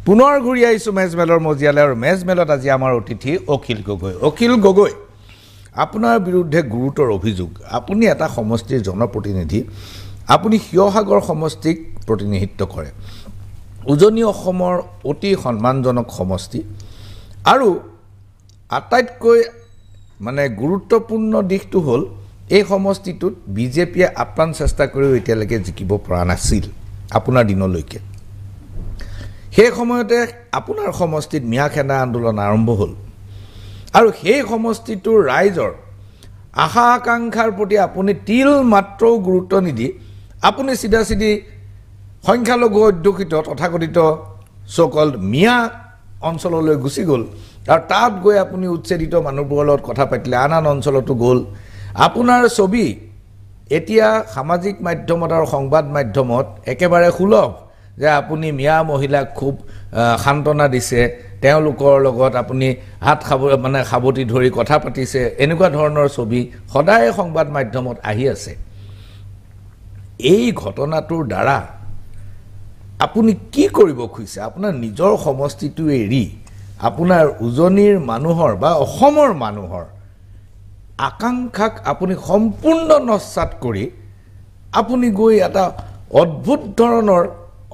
পুনৰ ঘূৰি আহিছোঁ মেজমেলৰ মজিয়ালৈ আৰু মেজমেলত আজি আমাৰ অতিথি অখিল গগৈ। অখিল গগৈ, আপোনাৰ বিৰুদ্ধে গুৰুতৰ অভিযোগ। আপুনি এটা সমষ্টিৰ জনপ্ৰতিনিধি, আপুনি শিৱসাগৰ সমষ্টিক প্ৰতিনিধিত্ব কৰে। উজনি অসমৰ অতি সন্মানজনক সমষ্টি আৰু আটাইতকৈ গুৰুত্বপূৰ্ণ দিশটো হ'ল এই সমষ্টিটোত বিজেপিয়ে আপ্ৰাণ চেষ্টা কৰিও এতিয়ালৈকে জিকিব পৰা নাছিল আপোনাৰ দিনলৈকে। সেই সময়তে আপোনাৰ সমষ্টিত মিয়া খেদা আন্দোলন আৰম্ভ হ'ল আৰু সেই সমষ্টিটোৰ ৰাইজৰ আশা আকাংক্ষাৰ প্ৰতি আপুনি তিল মাত্ৰও গুৰুত্ব নিদি আপুনি চিধা সংখ্যালঘু অধ্যুষিত তথাকথিত চ'কল্ড মিয়া অঞ্চললৈ গুচি গ'ল আৰু তাত গৈ আপুনি উচ্ছেদিত মানুহবোৰৰ লগত কথা পাতিলে। আন অঞ্চলতো গ'ল। আপোনাৰ ছবি এতিয়া সামাজিক মাধ্যমত আৰু সংবাদ মাধ্যমত একেবাৰে সুলভ যে আপুনি মিয়া মহিলাক খুব সান্তনা দিছে, তেওঁলোকৰ লগত আপুনি হাত সাৱটি ধৰি কথা পাতিছে, এনেকুৱা ধৰণৰ ছবি সদায় সংবাদ মাধ্যমত আহি আছে। এই ঘটনাটোৰ দ্বাৰা আপুনি কি কৰিব খুজিছে? আপোনাৰ নিজৰ সমষ্টিটো এৰি আপোনাৰ উজনিৰ মানুহৰ বা অসমৰ মানুহৰ আকাংক্ষাক আপুনি সম্পূৰ্ণ নস্যাৎ কৰি আপুনি গৈ এটা অদ্ভুত ধৰণৰ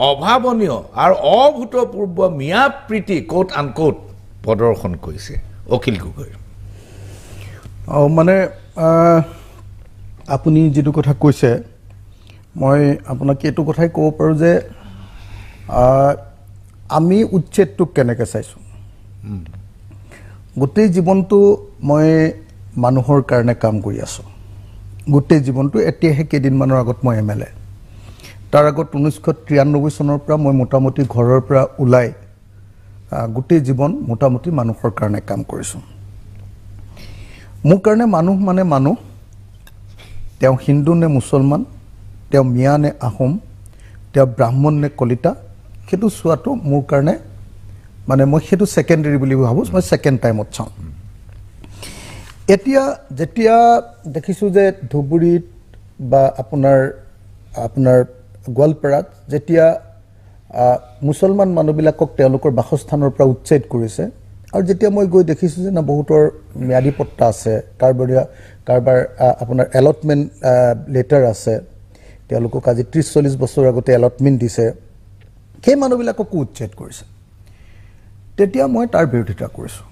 অভাৱনীয় আৰু অভূতপূৰ্ব মিয়া প্ৰীতি কোট আনকোট প্ৰদৰ্শন কৰিছে অখিল গগৈ। আপুনি যিটো কথা কৈছে, মই আপোনাক এইটো কথাই ক'ব পাৰোঁ যে আমি উচ্ছেদটোক কেনেকৈ চাইছোঁ। গোটেই জীৱনটো মই মানুহৰ কাৰণে কাম কৰি আছোঁ। গোটেই জীৱনটো এতিয়াহে কেইদিনমানৰ আগত মই MLA। তাৰ আগত 1993 চনৰ পৰা মই মোটামুটি ঘৰৰ পৰা ওলাই গোটেই জীৱন মোটামুটি মানুহৰ কাৰণে কাম কৰিছোঁ। মোৰ কাৰণে মানুহ মানে মানুহ, তেওঁ হিন্দু নে মুছলমান, তেওঁ মিয়া নে আহোম, তেওঁ ব্ৰাহ্মণ নে কলিতা, সেইটো চোৱাটো মোৰ কাৰণে মই সেইটো ছেকেণ্ডেৰী বুলি ভাবোঁ। মই ছেকেণ্ড টাইমত চাওঁ। এতিয়া যেতিয়া দেখিছোঁ যে ধুবুৰীত বা আপোনাৰ গোৱালপাৰাত যেতিয়া মুছলমান মানুহবিলাকক তেওঁলোকৰ বাসস্থানৰ পৰা উচ্ছেদ কৰিছে আৰু যেতিয়া মই গৈ দেখিছোঁ যে বহুতৰ ম্যাদী পট্টা আছে, কাৰোবাৰ আপোনাৰ এলটমেণ্ট লেটাৰ আছে, তেওঁলোকক আজি 30-40 বছৰ আগতে এলটমেণ্ট দিছে, সেই মানুহবিলাককো উচ্ছেদ কৰিছে। তেতিয়া মই তাৰ বিৰোধিতা কৰিছোঁ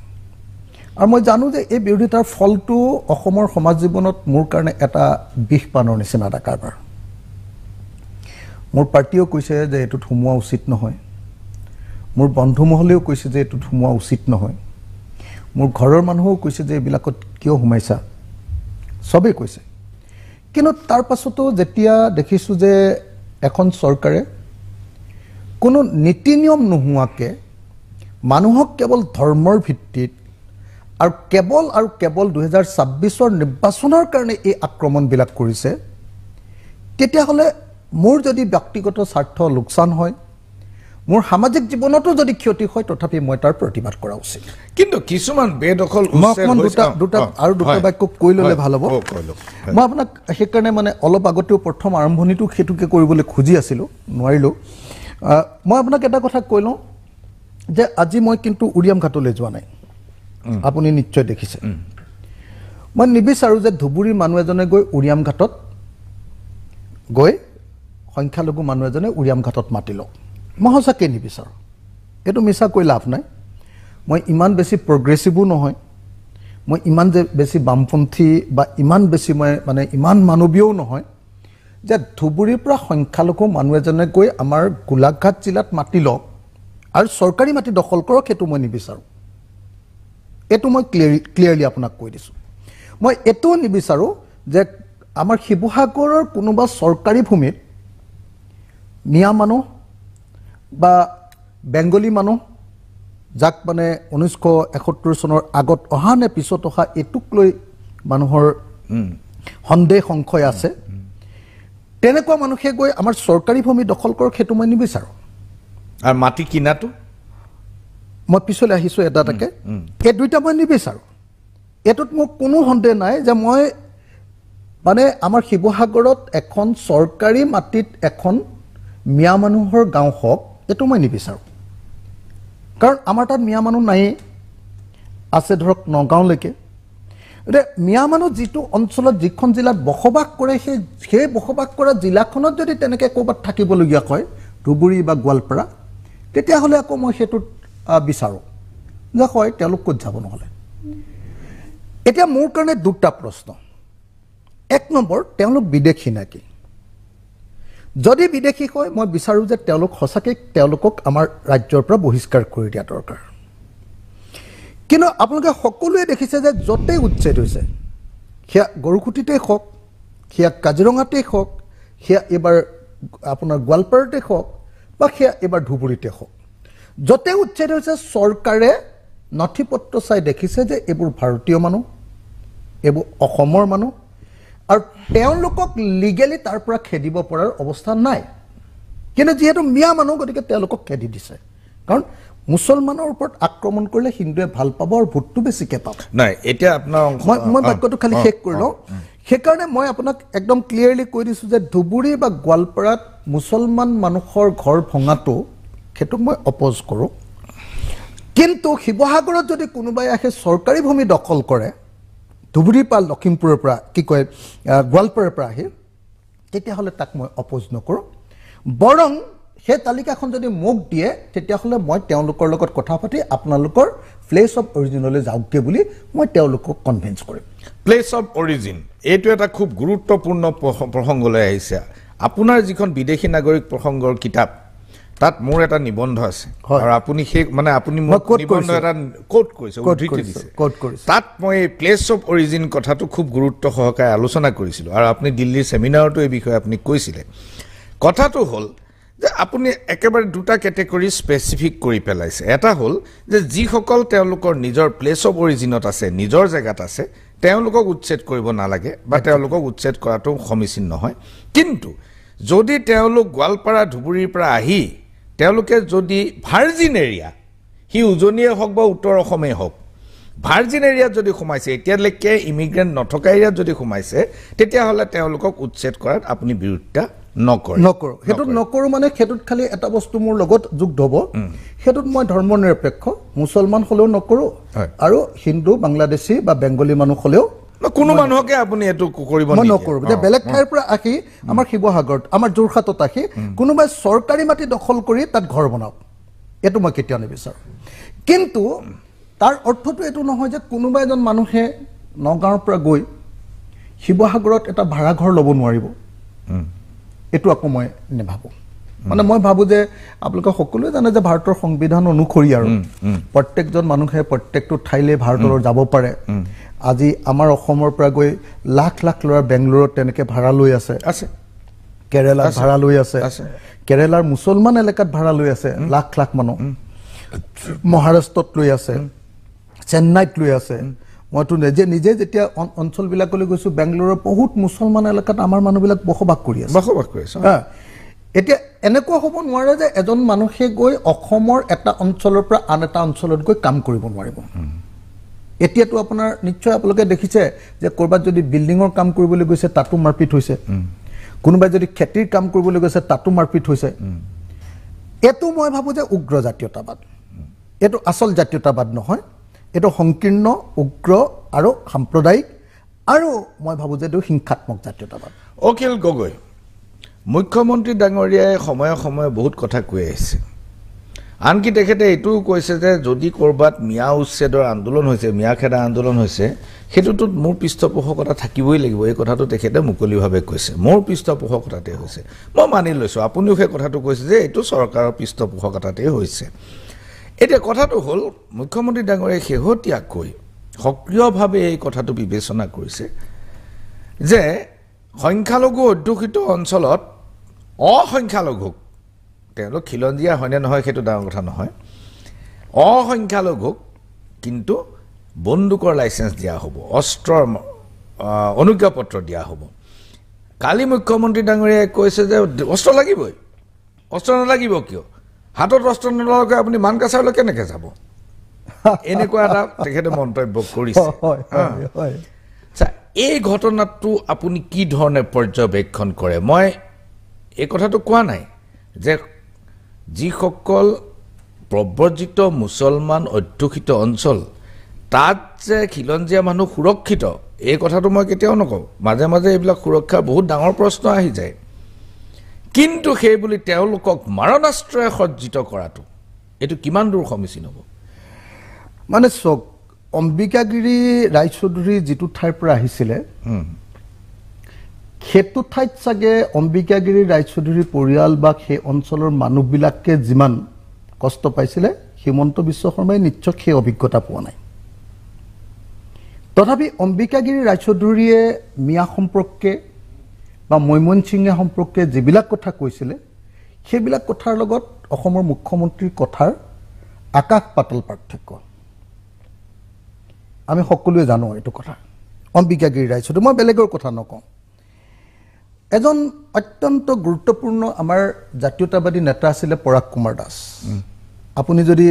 আৰু মই জানো যে এই বিৰোধিতাৰ ফলটো অসমৰ সমাজ জীৱনত মোৰ কাৰণে এটা বিষ পানৰ নিচিনা এটা কাৰবাৰ। মোৰ পাৰ্টীয়েও কৈছে যে এইটোত সোমোৱা উচিত নহয়, মোৰ বন্ধু মহলেও কৈছে যে এইটোত সোমোৱা উচিত নহয়, মোৰ ঘৰৰ মানুহেও কৈছে যে এইবিলাকত কিয় সোমাইছা, চবেই কৈছে। কিন্তু তাৰ পাছতো যেতিয়া দেখিছোঁ যে এখন চৰকাৰে কোনো নীতি নিয়ম নোহোৱাকৈ মানুহক কেৱল ধৰ্মৰ ভিত্তিত আৰু কেৱল 2026 নিৰ্বাচনৰ কাৰণে এই আক্ৰমণবিলাক কৰিছে, তেতিয়াহ'লে মোৰ যদি ব্যক্তিগত স্বাৰ্থ লোকচান হয়, মোৰ সামাজিক জীৱনতো যদি ক্ষতি হয়, তথাপি মই তাৰ প্ৰতিবাদ কৰা উচিত। কিন্তু কিছুমান বেদখল দুটা বাক্য কৈ ল'লে ভাল হ'ব। মই আপোনাক সেইকাৰণে অলপ আগতেও প্ৰথম আৰম্ভণিটো সেইটোকে কৰিবলৈ খুজি আছিলোঁ, নোৱাৰিলোঁ। মই আপোনাক এটা কথা কৈ লওঁ যে আজি মই কিন্তু উৰিয়াম ঘাটলৈ যোৱা নাই। আপুনি নিশ্চয় দেখিছে। মই নিবিচাৰোঁ যে ধুবুৰীৰ মানুহ এজনে গৈ উৰিয়াম ঘাটত গৈ সংখ্যালঘু মানুহ এজনে উৰিয়াম ঘাটত মাতি লওক। মই সঁচাকৈ নিবিচাৰোঁ। এইটো মিছা কৈ লাভ নাই। মই ইমান বেছি প্ৰগ্ৰেছিভো নহয়, মই ইমান যে বেছি বামপন্থী বা ইমান বেছি মই ইমান মানৱীয়ও নহয় যে ধুবুৰীৰ পৰা সংখ্যালঘু মানুহ এজনে গৈ আমাৰ গোলাঘাট জিলাত মাতি লওক আৰু চৰকাৰী মাটি দখল কৰক, সেইটো মই নিবিচাৰোঁ। এইটো মই ক্লিয়াৰলি আপোনাক কৈ দিছোঁ। মই এইটোও নিবিচাৰোঁ যে আমাৰ শিৱসাগৰৰ কোনোবা চৰকাৰী ভূমিত মিয়া মানুহ বা বেংগলী মানুহ, যাক 1971 চনৰ আগত অহা নে পিছত অহা এইটোক লৈ মানুহৰ সন্দেহ সংশয় আছে, তেনেকুৱা মানুহে গৈ আমাৰ চৰকাৰী ভূমি দখল কৰক, সেইটো মই নিবিচাৰোঁ। আৰু মাটি কিনাটো মই পিছলৈ আহিছোঁ এটাকে, এই দুইটা মই নিবিচাৰোঁ। এইটোত মোৰ কোনো সন্দেহ নাই যে মই আমাৰ শিৱসাগৰত এখন চৰকাৰী মাটিত এখন মিয়া মানুহৰ গাঁও হওক, এইটো মই নিবিচাৰোঁ। কাৰণ আমাৰ তাত মিয়া মানুহ নায়েই, আছে ধৰক নগাঁওলৈকে। এতিয়া মিয়া মানুহ যিটো অঞ্চলত যিখন জিলাত বসবাস কৰে সেই বসবাস কৰা জিলাখনত যদি তেনেকৈ ক'ৰবাত থাকিবলগীয়া হয়, ধুবুৰী বা গোৱালপাৰা, তেতিয়াহ'লে আকৌ মই সেইটোত বিচাৰোঁ যে হয় তেওঁলোক ক'ত যাব নহ'লে। এতিয়া মোৰ কাৰণে দুটা প্ৰশ্ন। এক নম্বৰ, তেওঁলোক বিদেশী নেকি? যদি বিদেশী হয় মই বিচাৰোঁ যে তেওঁলোকক আমাৰ ৰাজ্যৰ পৰা বহিষ্কাৰ কৰি দিয়া দৰকাৰ। কিন্তু আপোনালোকে সকলোৱে দেখিছে যে য'তেই উচ্ছেদ হৈছে, সেয়া গৰুকুটিতেই হওক, সেয়া কাজিৰঙাতেই হওক, সেয়া এইবাৰ আপোনাৰ গোৱালপাৰাতে হওক বা সেয়া এইবাৰ ধুবুৰীতে হওক, য'তে উচ্ছেদ হৈছে চৰকাৰে নথি পত্ৰ চাই দেখিছে যে এইবোৰ ভাৰতীয় মানুহ, এইবোৰ অসমৰ মানুহ, আৰু তেওঁলোকক লিগেলি তাৰ পৰা খেদিব পৰাৰ অৱস্থা নাই। কিন্তু যিহেতু মিয়া মানুহ, গতিকে তেওঁলোকক খেদি দিছে। কাৰণ মুছলমানৰ ওপৰত আক্ৰমণ কৰিলে হিন্দুৱে ভাল পাব আৰু ভোটটো বেছিকৈ পাব। নাই, এতিয়া আপোনাৰ মই বাক্যটো খালি শেষ কৰি লওঁ। সেইকাৰণে মই আপোনাক একদম ক্লিয়াৰলি কৈ দিছোঁ যে ধুবুৰী বা গোৱালপাৰাত মুছলমান মানুহৰ ঘৰ ভঙাটো, সেইটোক মই অপ'জ কৰোঁ। কিন্তু শিৱসাগৰত যদি কোনোবাই আহে চৰকাৰী ভূমি দখল কৰে, ধুবুৰীৰ পৰা লখিমপুৰৰ পৰা গোৱালপাৰাৰ পৰা আহি, তেতিয়াহ'লে তাক মই অপ'জ নকৰোঁ। বৰং সেই তালিকাখন যদি মোক দিয়ে, তেতিয়াহ'লে মই তেওঁলোকৰ লগত কথা পাতি আপোনালোকৰ প্লেচ অফ অৰিজিনলৈ যাওকগৈ বুলি মই তেওঁলোকক কনভিন্স কৰিম। প্লেচ অফ অৰিজিন, এইটো এটা খুব গুৰুত্বপূৰ্ণ প্ৰসংগলৈ আহিছে। আপোনাৰ যিখন বিদেশী নাগৰিক প্ৰসংগৰ কিতাপ, তাত মোৰ এটা নিবন্ধ আছে, আৰু আপুনি আপুনি মোক নিবন্ধ এটা কোট কৰিছে, উদ্ধৃতি দিছে। তাত মই প্লেচ অফ অৰিজিন কথাটো খুব গুৰুত্ব সহকাৰে আলোচনা কৰিছিলোঁ, আৰু আপুনি দিল্লীৰ ছেমিনাৰতো এই বিষয়ে আপুনি কৈছিলে। কথাটো হ'ল যে আপুনি একেবাৰে দুটা কেটেগৰী স্পেচিফিক কৰি পেলাইছে। এটা হ'ল যে যিসকল তেওঁলোকৰ নিজৰ প্লেচ অফ অৰিজিনত আছে, নিজৰ জেগাত আছে, তেওঁলোকক উচ্ছেদ কৰিব নালাগে বা তেওঁলোকক উচ্ছেদ কৰাটো সমীচীন নহয়। কিন্তু যদি তেওঁলোক গোৱালপাৰা ধুবুৰীৰ পৰা আহি তেওঁলোকে যদি ভাৰ্জিন এৰিয়া, সি উজনিয়ে হওক বা উত্তৰ অসমেই হওক, ভাৰ্জিন এৰিয়াত যদি সোমাইছে, এতিয়ালৈকে ইমিগ্ৰেণ্ট নথকা এৰিয়াত যদি সোমাইছে, তেতিয়াহ'লে তেওঁলোকক উচ্ছেদ কৰাত আপুনি বিৰোধিতা নকৰোঁ। সেইটোত নকৰোঁ মানে সেইটোত খালি এটা বস্তু মোৰ লগত যুক্ত হ'ব, সেইটোত মই ধৰ্ম নিৰপেক্ষ, মুছলমান হ'লেও নকৰোঁ, আৰু হিন্দু, বাংলাদেশী বা বেংগলী মানুহ হ'লেও কোনো মানুহকে আপুনি এইটো কৰিব মই নকৰোঁ। যে বেলেগ ঠাইৰ পৰা আহি আমাৰ শিৱসাগৰত, আমাৰ যোৰহাটত আহি কোনোবাই চৰকাৰী মাটি দখল কৰি তাত ঘৰ বনাওক, এইটো মই কেতিয়াও নিবিচাৰোঁ। কিন্তু তাৰ অৰ্থটো এইটো নহয় যে কোনোবা এজন মানুহে নগাঁৱৰ পৰা গৈ শিৱসাগৰত এটা ভাড়াঘৰ ল'ব নোৱাৰিব, এইটো আকৌ মই নাভাবোঁ। মানে মই ভাবোঁ যে আপোনালোকে সকলোৱে জানে যে ভাৰতৰ সংবিধান অনুসৰি আৰু প্ৰত্যেকজন মানুহে প্ৰত্যেকটো ঠাইলৈ ভাৰতলৈ যাব পাৰে। আজি আমাৰ অসমৰ পৰা গৈ লাখ লাখ ল'ৰা বেংগলোৰত তেনেকৈ ভাড়া লৈ আছে, কেৰেলাত ভাড়া লৈ আছে, কেৰেলাৰ মুছলমান এলেকাত ভাড়া লৈ আছে লাখ লাখ মানুহ, মহাৰাষ্ট্ৰত লৈ আছে, চেন্নাইত লৈ আছে। মইতো নিজে যেতিয়া অঞ্চলবিলাকলৈ গৈছোঁ, বেংগলোৰৰ বহুত মুছলমান এলেকাত আমাৰ মানুহবিলাক বসবাস কৰি আছে। এতিয়া এনেকুৱা হ'ব নোৱাৰে যে এজন মানুহে গৈ অসমৰ এটা অঞ্চলৰ পৰা আন এটা অঞ্চলত গৈ কাম কৰিব নোৱাৰিব। এতিয়াতো আপোনাৰ নিশ্চয় আপোনালোকে দেখিছে যে ক'ৰবাত যদি বিল্ডিঙৰ কাম কৰিবলৈ গৈছে তাতো মাৰপিট হৈছে, কোনোবাই যদি খেতিৰ কাম কৰিবলৈ গৈছে তাতো মাৰপিট হৈছে। এইটো মই ভাবোঁ যে উগ্ৰ জাতীয়তাবাদ, এইটো আচল জাতীয়তাবাদ নহয়, এইটো সংকীৰ্ণ, উগ্ৰ আৰু সাম্প্ৰদায়িক, আৰু মই ভাবোঁ যে এইটো হিংসাত্মক জাতীয়তাবাদ। অখিল গগৈ, মুখ্যমন্ত্ৰী ডাঙৰীয়াই সময়ে সময়ে বহুত কথা কৈ আহিছে। আনকি তেখেতে এইটোও কৈছে যে যদি ক'ৰবাত মিয়া উচ্ছেদৰ আন্দোলন হৈছে, মিয়া খেদা আন্দোলন হৈছে, সেইটোতোত মোৰ পৃষ্ঠপোষকতা থাকিবই লাগিব। এই কথাটো তেখেতে মুকলিভাৱে কৈছে, মোৰ পৃষ্ঠপোষকতাতে হৈছে। মই মানি লৈছোঁ, আপুনিও সেই কথাটো কৈছে যে এইটো চৰকাৰৰ পৃষ্ঠপোষকতাতেই হৈছে। এতিয়া কথাটো হ'ল, মুখ্যমন্ত্ৰী ডাঙৰীয়াই শেহতীয়াকৈ সক্ৰিয়ভাৱে এই কথাটো বিবেচনা কৰিছে যে সংখ্যালঘু অধ্যুষিত অঞ্চলত অসংখ্যালঘুক, তেওঁলোক খিলঞ্জীয়া হয়নে নহয় সেইটো ডাঙৰ কথা নহয়, অসংখ্যালঘুক কিন্তু বন্দুকৰ লাইচেঞ্চ দিয়া হ'ব, অস্ত্ৰৰ অনুজ্ঞাপত্ৰ দিয়া হ'ব। কালি মুখ্যমন্ত্ৰী ডাঙৰীয়াই কৈছে যে অস্ত্ৰ লাগিবই, অস্ত্ৰ নালাগিব কিয়, হাতত অস্ত্ৰ নলগাকৈ আপুনি মানকাছাৰলৈ কেনেকৈ যাব, এনেকুৱা এটা তেখেতে মন্তব্য কৰিছে। এই ঘটনাটো আপুনি কি ধৰণে পৰ্যবেক্ষণ কৰে? মই এই কথাটো কোৱা নাই যে যিসকল প্ৰব্ৰজিত মুছলমান অধ্যুষিত অঞ্চল তাত যে খিলঞ্জীয়া মানুহ সুৰক্ষিত এই কথাটো মই কেতিয়াও নকওঁ মাজে মাজে এইবিলাক সুৰক্ষাৰ বহুত ডাঙৰ প্ৰশ্ন আহি যায় কিন্তু সেই বুলি তেওঁলোকক মাৰণাস্ত্ৰৰে সজ্জিত কৰাটো এইটো কিমান দূৰ সমীচীন হ'ব মানে চক অম্বিকাগিৰি ৰায়চৌধুৰী যিটো ঠাইৰ পৰা আহিছিলে সেইটো ঠাইত চাগে অম্বিকাগিৰি ৰায়চৌধুৰী পৰিয়াল বা সেই অঞ্চলৰ মানুহবিলাকে যিমান কষ্ট পাইছিলে হিমন্ত বিশ্ব শৰ্মাই নিশ্চয় সেই অভিজ্ঞতা পোৱা নাই তথাপি অম্বিকাগিৰি ৰায়চৌধুৰীয়ে মিয়া সম্পৰ্কে বা মৈমনসিঙে সম্পৰ্কে যিবিলাক কথা কৈছিলে সেইবিলাক কথাৰ লগত অসমৰ মুখ্যমন্ত্ৰীৰ কথাৰ আকাশ পাতাল পাৰ্থক্য আমি সকলোৱে জানো এইটো কথা অম্বিকাগিৰি ৰায়চৌধুৰী মই বেলেগৰ কথা নকওঁ এজন অত্যন্ত গুৰুত্বপূৰ্ণ আমাৰ জাতীয়তাবাদী নেতা আছিলে পৰাগ কুমাৰ দাস আপুনি যদি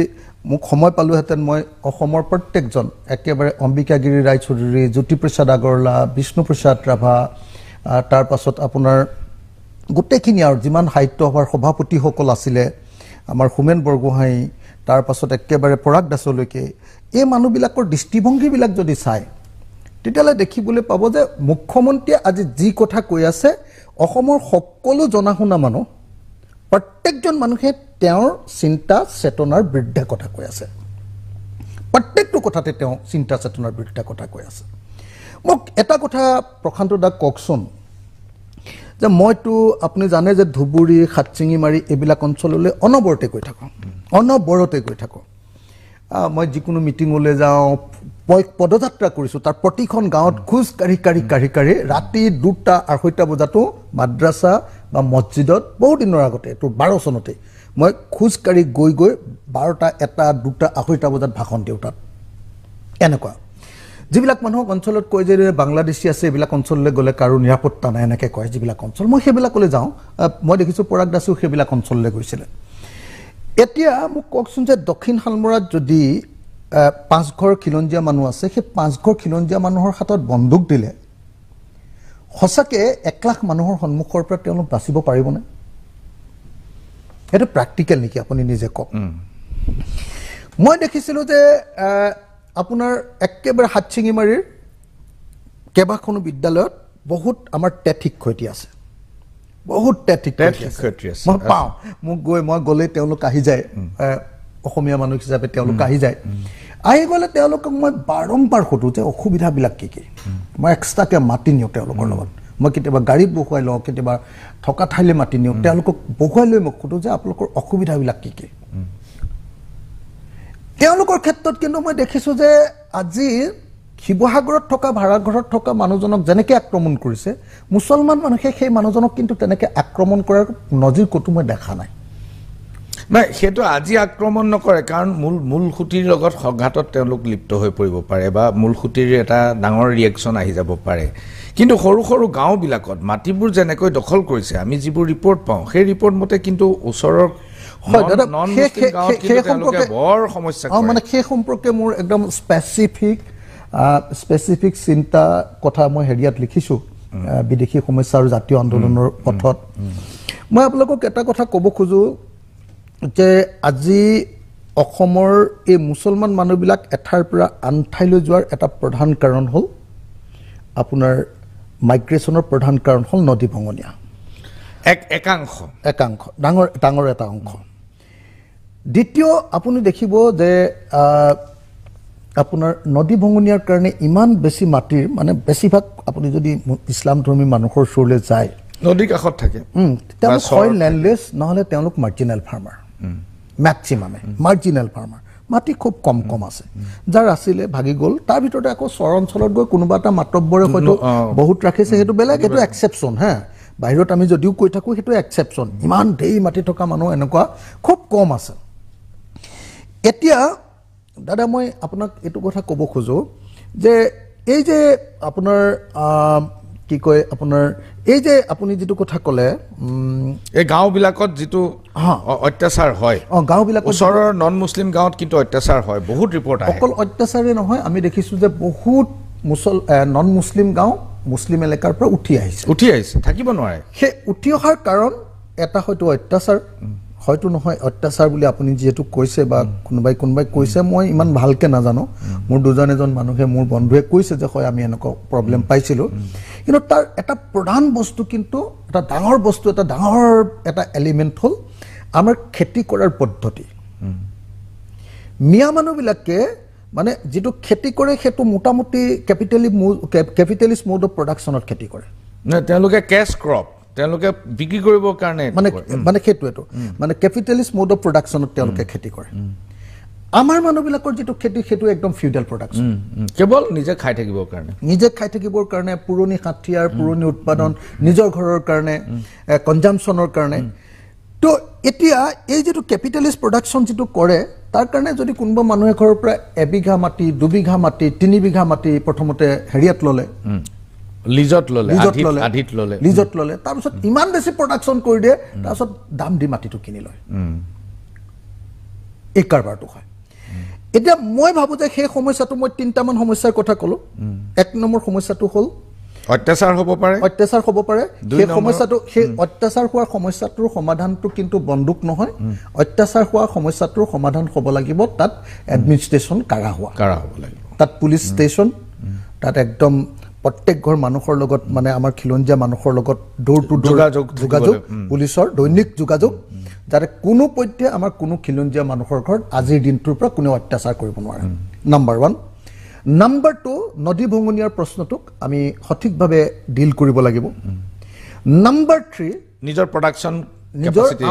মোক সময় পালোহেঁতেন মই অসমৰ প্ৰত্যেকজন একেবাৰে অম্বিকাগিৰি ৰায়চৌধুৰী জ্যোতিপ্ৰসাদ আগৰৱালা বিষ্ণুপ্ৰসাদ ৰাভা তাৰ পাছত আপোনাৰ গোটেইখিনি আৰু যিমান সাহিত্য সভাৰ সভাপতিসকল আছিলে আমাৰ হোমেন বৰগোহাঁই তাৰ পাছত একেবাৰে পৰাগ দাসলৈকে এই মানুহবিলাকৰ দৃষ্টিভংগীবিলাক যদি চায় তেতিয়াহ'লে দেখিবলৈ পাব যে মুখ্যমন্ত্ৰীয়ে আজি যি কথা কৈ আছে অসমৰ সকলো জনা শুনা মানুহ প্ৰত্যেকজন মানুহে তেওঁৰ চিন্তা চেতনাৰ বিৰুদ্ধে কথা কৈ আছে প্ৰত্যেকটো কথাতে তেওঁ চিন্তা চেতনাৰ বিৰুদ্ধে কথা কৈ আছে মোক এটা কথা প্ৰশান্ত দাক কওকচোন যে মইতো আপুনি জানে যে ধুবুৰী সাতচিঙিমাৰী এইবিলাক অঞ্চললৈ অনবৰতে গৈ থাকোঁ মই যিকোনো মিটিঙলৈ যাওঁ পদযাত্ৰা কৰিছোঁ তাৰ প্ৰতিখন গাঁৱত খোজ কাঢ়ি ৰাতি 2টা 2:30 বজাতো মাদ্ৰাছা বা মছজিদত বহু দিনৰ আগতে এইটো 12 চনতে মই খোজ কাঢ়ি গৈ 12টা 1টা 2টা 2:30 বজাত ভাষণ দিওঁ তাত এনেকুৱা যিবিলাক মানুহক অঞ্চলত কয় যে বাংলাদেশী আছে এইবিলাক অঞ্চললৈ গ'লে কাৰো নিৰাপত্তা নাই এনেকৈ কয় যিবিলাক অঞ্চল মই সেইবিলাকলৈ যাওঁ মই দেখিছোঁ পৰাগ দাসেও সেইবিলাক অঞ্চললৈ গৈছিলে এতিয়া মোক কওকচোন যে দক্ষিণ শালমৰাত যদি 5 ঘৰ খিলঞ্জীয়া মানুহ আছে সেই 5 ঘৰ খিলঞ্জীয়া মানুহৰ হাতত বন্দুক দিলে সঁচাকৈ 1 লাখ মানুহৰ সন্মুখৰ পৰা তেওঁলোক বাচিব পাৰিবনে এইটো প্ৰেক্টিকেল নেকি আপুনি নিজে কওক মই দেখিছিলোঁ যে আপোনাৰ একেবাৰে হাতচিঙিমাৰীৰ কেইবাখনো বিদ্যালয়ত বহুত আমাৰ টেট শিক্ষয়িত্ৰী আছে বহুত টেট শিক্ষয়িত্ৰী আছে মই পাওঁ মই গ'লে তেওঁলোক আহি যায় অসমীয়া মানুহ হিচাপে তেওঁলোক আহি যায় আহি গ'লে তেওঁলোকক মই বাৰম্বাৰ সোধোঁ যে অসুবিধাবিলাক কি মই এক্সট্ৰাকৈ মাতি নিওঁ তেওঁলোকৰ লগত মই কেতিয়াবা গাড়ীত বহুৱাই লওঁ কেতিয়াবা থকা ঠাইলৈ মাতি নিওঁ তেওঁলোকক বহুৱাই লৈ মই সোধোঁ যে আপোনালোকৰ অসুবিধাবিলাক কি তেওঁলোকৰ ক্ষেত্ৰত কিন্তু মই দেখিছোঁ যে আজি শিৱসাগৰত থকা ভাড়াঘৰত থকা মানুহজনক যেনেকৈ আক্ৰমণ কৰিছে মুছলমান মানুহে সেই মানুহজনক কিন্তু তেনেকৈ আক্ৰমণ কৰাৰ নজিৰ ক'তো মই দেখা নাই সেইটো আজি আক্ৰমণ নকৰে কাৰণ মূল খুঁটিৰ লগত সংঘাতত তেওঁলোক লিপ্ত হৈ পৰিব পাৰে বা মূল খুঁটিৰ এটা ডাঙৰ ৰিয়েকশ্যন আহি যাব পাৰে কিন্তু সৰু সৰু গাঁওবিলাকত মাটিবোৰ যেনেকৈ দখল কৰিছে আমি যিবোৰ ৰিপৰ্ট পাওঁ সেই ৰিপৰ্ট মতে কিন্তু ওচৰৰ মানে সেই সম্পৰ্কে মোৰ একদম স্পেচিফিক চিন্তা কথা মই হেৰিয়াত লিখিছোঁ বিদেশী সমস্যা আৰু জাতীয় আন্দোলনৰ পথত মই আপোনালোকক এটা কথা ক'ব খোজোঁ যে আজি অসমৰ এই মুছলমান মানুহবিলাক এঠাইৰ পৰা আন ঠাইলৈ যোৱাৰ এটা প্ৰধান কাৰণ হ'ল আপোনাৰ মাইগ্ৰেশ্যনৰ প্ৰধান কাৰণ হ'ল নদী ভঙনীয়া একাংশ ডাঙৰ এটা অংশ দ্বিতীয় আপুনি দেখিব যে আপোনাৰ নদী ভঙনীয়াৰ কাৰণে ইমান বেছি মাটিৰ মানে বেছিভাগ আপুনি যদি ইছলাম ধৰ্মী মানুহৰ ওচৰলৈ যায় নদীৰ কাষত থাকে তেওঁলোক হয় লেণ্ডলেছ নহ'লে তেওঁলোক মাৰ্জিনেল ফাৰ্মাৰ মেক্সিমামে মাৰ্জিনেল ফাৰ্মাৰ মাটি খুব কম আছে যাৰ আছিলে ভাগি গ'ল তাৰ ভিতৰতে আকৌ চৰ অঞ্চলত গৈ কোনোবা এটা মাতব্বৰে হয়তো বহুত ৰাখিছে সেইটো বেলেগ সেইটো এক্সেপশ্যন বাহিৰত আমি যদিও কৈ থাকোঁ সেইটো এক্সেপশ্যন ইমান ঢেৰ মাটি থকা মানুহ এনেকুৱা খুব কম আছে এতিয়া দাদা মই আপোনাক এইটো কথা ক'ব খোজোঁ যে এই যে আপোনাৰ কি কয় আপোনাৰ এই যে আপুনি যিটো কথা ক'লে এই গাঁওবিলাকত যিটো অত্যাচাৰ হয় গাঁওবিলাকত ওচৰৰ নন মুছলিম গাঁৱত কিন্তু অত্যাচাৰ হয় বহুত ৰিপৰ্ট আহে অকল অত্যাচাৰেই নহয় আমি দেখিছোঁ যে বহুত নন মুছলিম গাঁও মুছলিম এলেকাৰ পৰা উঠি আহিছে থাকিব নোৱাৰে সেই উঠি অহাৰ কাৰণ এটা হয়তো অত্যাচাৰ হয়তো নহয় অত্যাচাৰ বুলি আপুনি যেহেতু কৈছে বা কোনোবাই কৈছে মই ইমান ভালকে নাজানো মোৰ দুজন এজন মানুহে মোৰ বন্ধুৱে কৈছে যে হয় আমি এনেকুৱা প্ৰব্লেম পাইছিলো কিন্তু তাৰ এটা প্ৰধান বস্তু কিন্তু এটা ডাঙৰ বস্তু এটা ডাঙৰ এটা এলিমেন্ট হ'ল আমাৰ খেতি কৰাৰ পদ্ধতি মিয়া মানুহবিলাকে মানে যেটো খেতি কৰে হেতু মোটামুটি ক্যাপিটালিস্ট মোড অফ প্ৰডাকশনত খেতি কৰে না তেওঁলোকে ক্যাশ ক্ৰপ তেওঁলোকে বিক্ৰী কৰিবৰ কাৰণে মানে হেতুটো মানে ক্যাপিটালিস্ট মোড অফ প্ৰডাকশনত তেওঁলোকে খেতি কৰে আমাৰ মানুহবিলাকৰ যেটো খেতি হেতু একদম ফিউডাল প্ৰডাকশন কেৱল নিজে খাই থাকিবৰ কাৰণে পুৰণি হাতিয়াৰ পুৰণি উৎপাদন নিজৰ ঘৰৰ কাৰণে কনজাম্পচনৰ কাৰণে তো এতিয়া এই যেটো ক্যাপিটালিস্ট প্ৰডাকশন যেটো কৰে তাৰ কাৰণে যদি কোনবা মানুহে ঘৰৰ পৰা 1 বিঘা মাটি 2 বিঘা মাটি 3 বিঘা মাটি প্ৰথমতে হেৰিয়াত ললে লিজত ললে তাৰ পিছত ইমান বেছি প্ৰডাকশন কৰি দিয়ে তাৰ পিছত দাম দি মাটিটো কিনি লয় এই কাৰবাৰটো হয় এতিয়া মই ভাবো যে সেই সমস্যাটো মই তিনটা মান সমস্যাৰ কথা কলো এক নম্বৰ সমস্যাটো হ'ল অত্যাচাৰ হ'ব পাৰে সেই সমস্যাটো সেই অত্যাচাৰ হোৱাৰ সমস্যাটোৰ সমাধানটো কিন্তু বন্দুক নহয় অত্যাচাৰ হোৱাৰ সমস্যাটোৰ সমাধান হ'ব লাগিব তাত এডমিনিষ্ট্ৰেচন কাৰা হ'ব লাগিব তাত পুলিচ ষ্টেচন তাত একদম প্ৰত্যেক ঘৰ মানুহৰ লগত মানে আমাৰ খিলঞ্জিয়া মানুহৰ লগত ডোৰ টু ডোৰ যোগাযোগ পুলিচৰ দৈনিক যোগাযোগ যাতে কোনো পধ্যে আমাৰ কোনো খিলঞ্জিয়া মানুহৰ ঘৰত আজিৰ দিনটোৰ পৰা কোনো অত্যাচাৰ কৰিব নোৱাৰে নাম্বাৰ 1 নাম্বাৰ 2 নদী ভঙনিয়াৰ প্ৰশ্নটোক আমি সঠিকভাৱে ডিল কৰিব লাগিব নাম্বাৰ 3 নিজৰ প্ৰডাকশন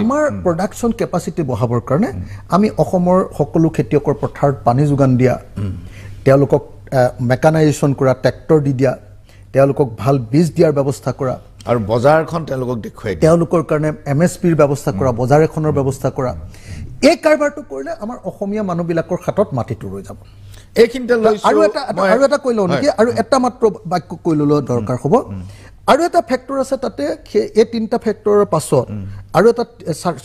আমাৰ প্ৰডাকশন কেপাসিটি বঢ়াবৰ কাৰণে আমি অসমৰ সকলো খেতিয়কৰ পথাৰত পানী যোগান দিয়া তেওঁলোকক মেকানাইজেশ্যন কৰা ট্ৰেক্টৰ দি দিয়া তেওঁলোকক ভাল বীজ দিয়াৰ ব্যৱস্থা কৰা আৰু বজাৰখন তেওঁলোকক দেখুৱাই তেওঁলোকৰ কাৰণে এমএছপিৰ ব্যৱস্থা কৰা বজাৰ এখনৰ ব্যৱস্থা কৰা এই কাৰবাৰটো কৰিলে আমাৰ অসমীয়া মানুহবিলাকৰ হাতত মাটিটো ৰৈ যাব এইখিনিতে লৈছো আৰু এটা কৈলো নেকি আৰু এটা মাত্ৰ বাক্য কৈলো দৰকাৰ হ'ব আৰু এটা ফেক্টৰ আছে তাতে এই তিনটা ফেক্টৰৰ পাছত আৰু এটা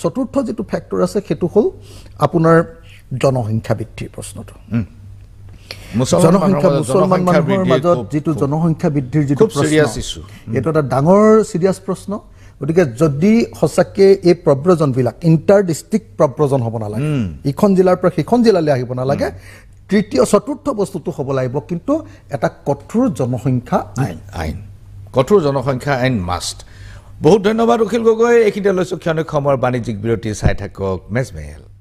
চতুৰ্থ যেটো ফেক্টৰ আছে হেতু হ'ল আপোনাৰ জনসংখ্যা বৃদ্ধিৰ প্ৰশ্নটো মুছলমান মানুহৰ মাজত যেটো জনসংখ্যা বৃদ্ধিৰ যেটো প্ৰশ্ন এটা এটা ডাঙৰ সিৰিয়াস প্ৰশ্ন গতিকে যদি হসাকে এই প্ৰব্ৰজনবিলাক ইন্টাৰ ডিস্ট্ৰিক্ট প্ৰব্ৰজন হ'ব নালাগে ইখন জিলাৰ পৰা সিখন জিলালৈ আহিব নালাগে তৃতীয় চতুৰ্থ বস্তুটো হ'ব লাগিব কিন্তু এটা কঠোৰ জনসংখ্যা আইন মাষ্ট বহুত ধন্যবাদ অখিল গগৈ এইখিনিতে লৈছো ক্ষণিক সময়ৰ বাণিজ্যিক বিৰতি চাই থাকক মেজমেল